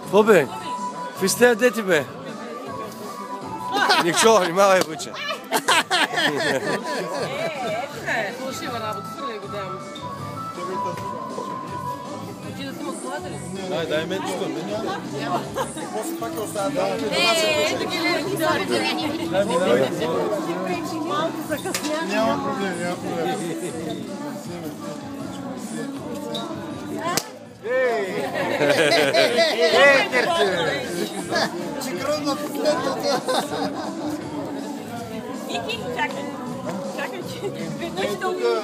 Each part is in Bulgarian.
Какво бе? Какви сте, дети бе? Ничо, внимавай, буче. Фалшива работа, хвърляй го дам. Ти да сме отклада ли? Дай мен тук. После пак е остава. Малко закъсня. Няма проблем, няма проблем. Чекръвна последната. Вики, чакай. Чакай, че веднъж ще умия.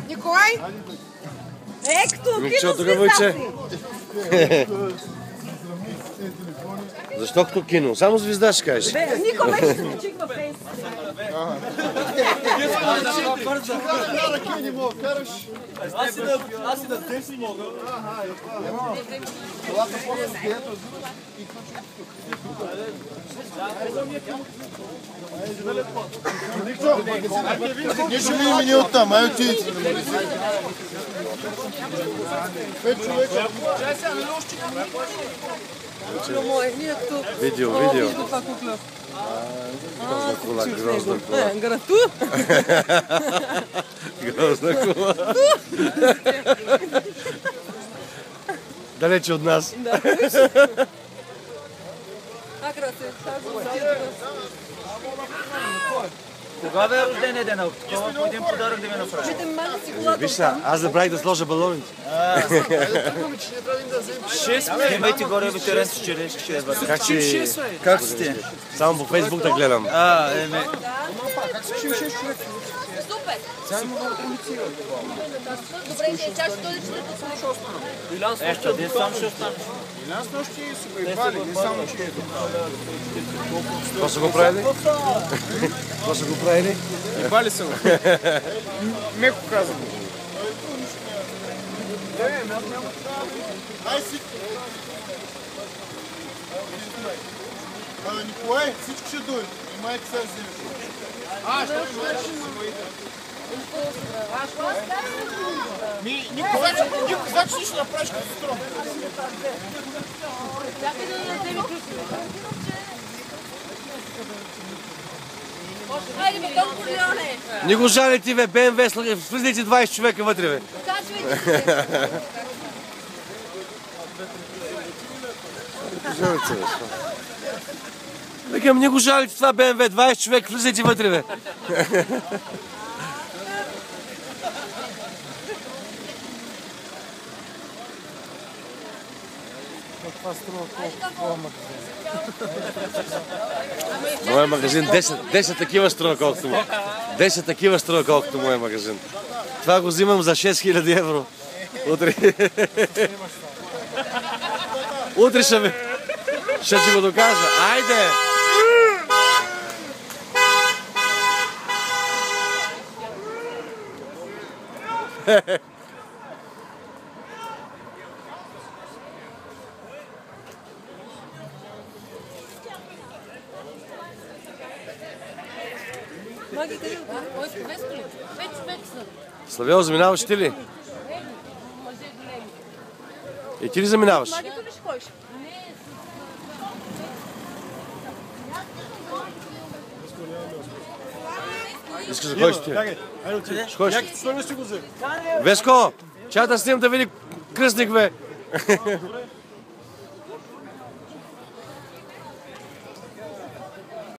Николай? Ето, Ничо, тук буче. Защо като кино? Само звезда ще кажеш. Нико вече се начих във фейсбук. Аз и да те си мога. Колата после с дието и ние ще видим и от там, ай отидете. 5 човека. Видео. Грозна кола, грозна кола. Грату? Грозна кола. Далече от нас. Кога бе рождения ден? Такова по един подарък да ми направи. Виж са, аз забравих да сложа балоните. 6 имайте горе ветерен с черешки, ще е бъде. Как сте? Само по Фейсбук да гледам. Супер! Добре, чак ще дойде, че те послушаш. Ето, де сам ще останеш. Нас нощи са го ебали, не само че ето. Какво са го правили? Какво са го правили? Ебали са го. Меко казвам. Ай си! Николай, всички ще дойдат. И майка сега вземеш. Ще дойдеш. Николай, значи ти ще направиш като стром. Чакай да вземи ключи. Хайде, бе, Дон Корлеоне! Не го жали ти, бе, БМВ, влизайте 20 човека вътре, бе. Качвайте се! Викам, не го жалите това БМВ, 20 човека, влизайте вътре, бе. Това струва колко магазин? Моя магазин 10 такива струва колкото му. 10 такива струва колкото моя магазин. Това го взимам за 6000 евро. Утре ще ти го докажа. Айде! Маги, къде кой с повеско ли? 5 са. Славел, заминаваш ти ли? Мъже големи. И ти ли заминаваш? Маги, тук ли ще ходиш? Искаш да ходиш ти? Айде отиде. Ще ходиш? Някакъв слъгна ще го вземе. Веско, чата с ним да види кръстник, бе.